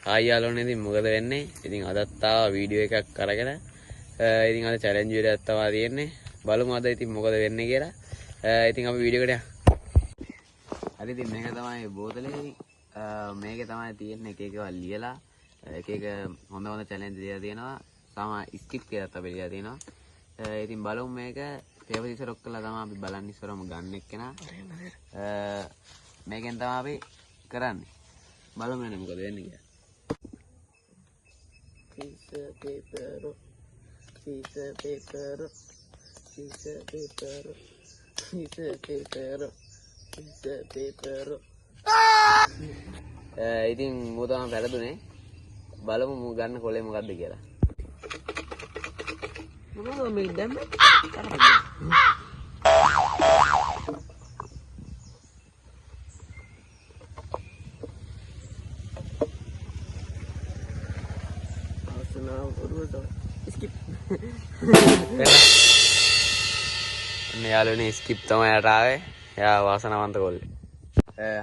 Hi යාළුවනේ ඉතින් මොකද වෙන්නේ? ඉතින් අදත් ආවා වීඩියෝ එකක් අරගෙන. ඉතින් අද චැලෙන්ජ් වීඩියෝයක් තමයි තියෙන්නේ. බලමු අද ඉතින් මොකද වෙන්නේ කියලා. ඉතින් අපි වීඩියෝ එකට යමු. හරි ඉතින් මේක තමයි බෝතලේ. මේකේ තමයි තියෙන්නේ එක එකව ලියලා එක එක හොඳ හොඳ චැලෙන්ජ් දීලා තියෙනවා. තමයි ස්කිප් කියලාත් අපි ලියලා තියෙනවා. ඉතින් බලමු මේක පේපර් ඉස්සර ඔක් කළා තමයි අපි බලන්න ඉස්සරම ගන්න එක්කෙනා. මේකෙන් තමයි අපි කරන්නේ. බලමු එන්නේ මොකද වෙන්නේ කියලා. Piece of paper, piece of paper, piece of paper, piece of paper, piece of paper. ඉතින් මම තමයි වැරදුනේ. බලමු මම ගන්න කොලේ මොකද්ද කියලා. මොනවද මේ දැම්මේ? skip. යාළුවනේ ස්කිප් තමයි යට ආවේ. එයා වාසනාවන්ත කොල්ලේ.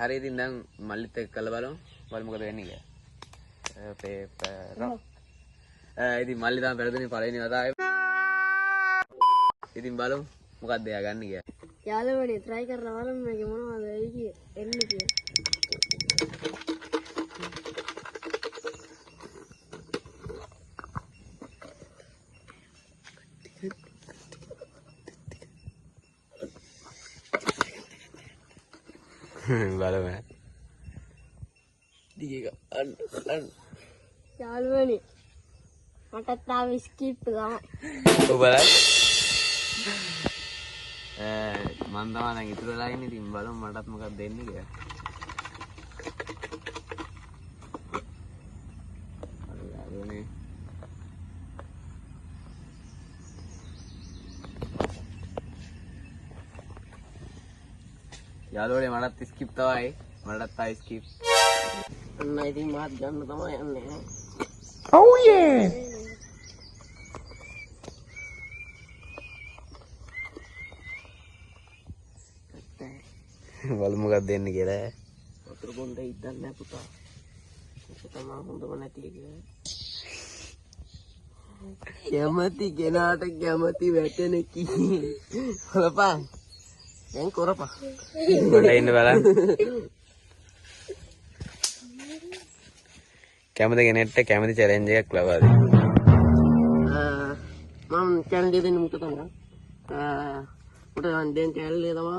හරි ඉතින් දැන් මල්ලිත් එක්ක කළා බලමු. බලමු මොකද වෙන්නේ කියලා. පේපර්. ඉතින් මල්ලි තමයි පෙරදුනේ පළවෙනි වතාවේ. ඉතින් බලමු මොකක්ද එයා ගන්න කියලා. යාළුවනේ try කරලා බලමු මේක මොනවද වෙයි කිය එන්නේ කියලා. බලමු. දිග අන්න යාළුවනේ මටත් තාම skip තමයි. ඔබ බලන්න. මන් තමයි දැන් ඉතුරු වෙලා ඉන්නේ. ඉතින් බලමු මටත් මොකක්ද දෙන්නේ කියලා. හරි යාළුවනේ. යාළුවනේ මටත් ස්කිප් තමයි. මටත් ආයි ස්කිප්. අන්න ඉතින් මාත් ගන්න තමයි යන්නේ. Oh yeah! බලමු මොකක්ද දෙන්නේ කියලා. වතුර බොන්න ඉද්දක් නෑ පුතා. ඒක තමයි හොඳම නැති එක. කැමති කෙනාට කැමති වැටෙන කි. බලපන්. දැන් කරපන්. මට ඉන්න බලන්න. කැමති කෙනෙක්ට කැමති චැලෙන්ජ් එකක් ලබා දෙන්න. මම channel එක දෙන්න මුත තමයි. උට දැන් channel එක තමයි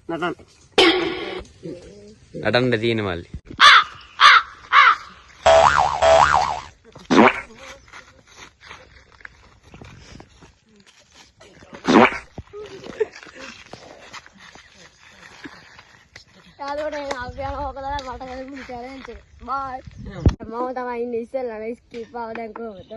නටන්න. නටන්න තියෙන මල්ලි. යාළුවනේ අපි යනවා ඔකලා මට කරපු challenge එක. bye. මම තමයි ඉන්නේ ඉස්සෙල්ලා skip ආව දැන් කොහොමද?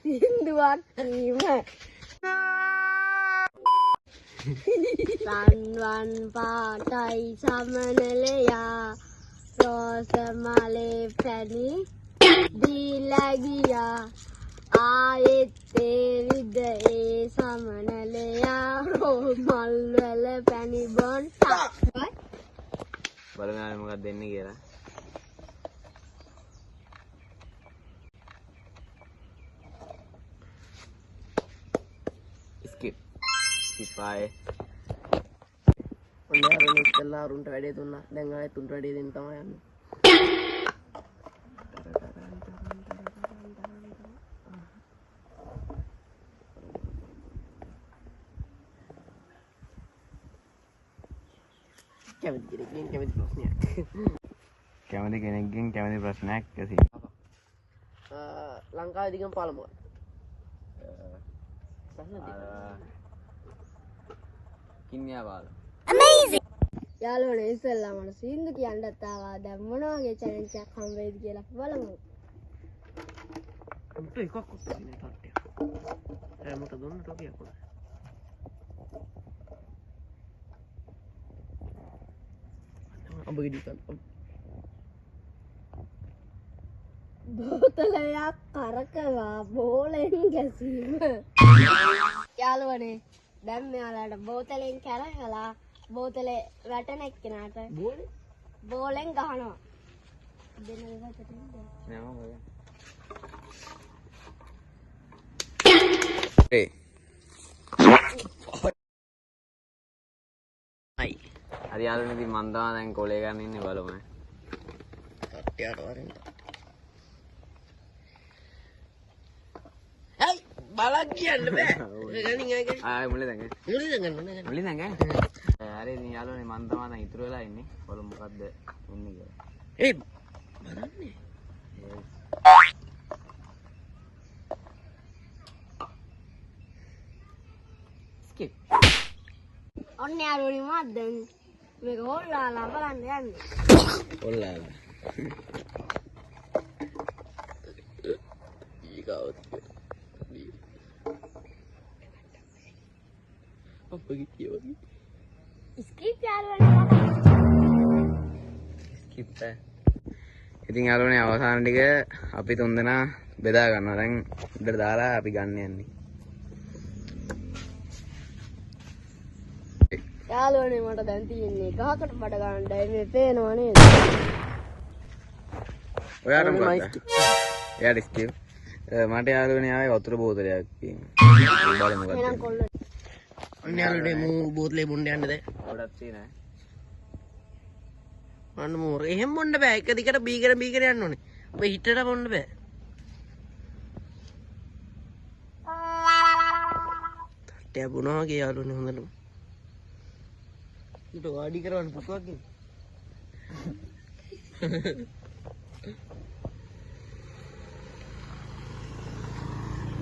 Induan lima. Tanwan patai samanelaya rosamale pani dilagiya ayette vidde samanelaya romalwala pani bonta. බලමු යාළුවනේ මොකක්ද දෙන්නේ කියලා. skip ආයේ ඔන්න අරගෙන ඉස්සෙල්ලා අරුන්ට වැඩේ දුන්නා. දැන් ආයෙත් උන්ට වැඩේ දෙන්න තමයි යන්නේ. කැමති කෙනෙක්ගෙන් කැමති ප්‍රශ්නයක්. කැමති කෙනෙක්ගෙන් කැමති ප්‍රශ්නයක් ඇති. ලංකාවේ දිගම පළමුව. කින්යා බාල. යාළුවනේ ඉස්සෙල්ලා මට සින්දු කියන්නත් ආවා. දැන් මොන වගේ challenge එකක් හම් වෙයිද කියලා බලමු. අම්ට එකක් ඔක්කොම නේ කට්ටිය. හැමත දුන්න ටොපියක් උනා. ඔබ ගෙඩි ගන්න. බෝතලයක් කරකවා බෝලෙන් ගැසීම. යාළුවනේ දැන් මෙයාලට බෝතලෙන් කරකලා බෝතලේ වැටෙන එක්කෙනාට බෝලෙන් ගහනවා. දෙන එකකට ඒ හරි යාළුවනේ ඉතින් මන් තමයි දැන් කොලේ ගන්න ඉන්නේ බලමු. කට්ටියට වරින්. හයි බලක් කියන්න බෑ. ගණන් ආගේ. ආයි මුලේ දැන්. මුලින්ද ගන්න නෑ. මුලේ දැන්. හරි ඉතින් යාළුවනේ මන් තමයි දැන් ඉතුරු වෙලා ඉන්නේ. බලමු මොකද්ද වෙන්නේ කියලා. ඒ බලන්නේ. ස්කිප්. ඔන්න යාළුවනේ මාත් දැන් මේක හොල්ලාලා බලන්න යන්නේ. කොල්ලාලා. ඊගාවත්. අපගේ කියවන්නේ. ස්කිප් යාළුවනේ. ස්කිප්. ඉතින් යාළුවනේ අවසාන ටික අපි තුන්දෙනා බෙදා ගන්නවා. දැන් උඩට දාලා අපි ගන්න යන්නේ. යාළුවනේ මට දැන් තියෙන්නේ ගහකට බඩ ගන්නයි මේ පේනව නේද? ඔයාට මොකක්ද? එයාට ස්කිප්. මට යාළුවනේ ආවේ වතුර බෝතලයක් තියෙනවා. බලමු මොකක්ද. එහෙනම් කොල්ල. ඔන්න යාළුවනේ මූ බෝතලේ බොන්න යන්නද? ගොඩක් තියෙනවා. මන්න මෝර එහෙම බොන්න බෑ. එක දිගට බීගෙන යන්න ඕනේ. ඔබ හිටට බොන්න බෑ. තට්ටය බොනවා වගේ යාළුවනේ හොඳටම. ඊට වාඩි කරවන්න පුතුවක් නේ.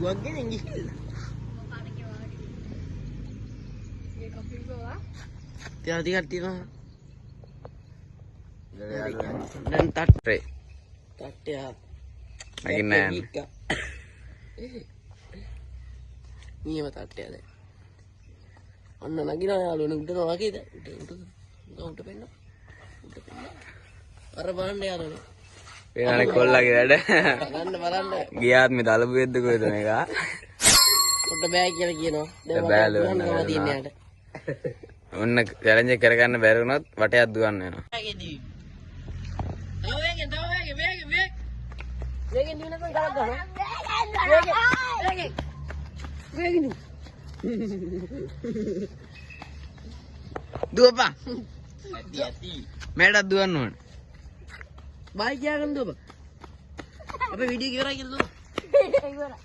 වගේ ගිහිල්ලා. තියා ටිකක් තියෙනවා. දැන් රේ. තට්ටය. අගින් නෑ. නියම තට්ටය දැන්. අන්න නගිනා යාළුවනේ උඩනවා වගේද? උඩ පෙන්න. අර බලන්න යාළුවනේ. වෙනානේ කොල්ලගේ වැඩ. බලන්න. ගියාත් මේ දලබු වෙද්ද කොහෙද මේක? උඩ බෑ කියලා කියනවා. බෑලු දැන් තියන්නේ යාට. ඔන්න චැලෙන්ජ් එක කරගන්න බැරි වුණොත් වටයක් දුවන්න වෙනවා. වේගෙන් දිනන කොයි කරක් ගන්න. වේගෙන්. දුවපා. ඇති. මේකට දුවන්න ඕන. බයි කියාගෙන දුවපා. අපේ වීඩියෝ ඉවරයි කියලා දුව. ඉවරයි.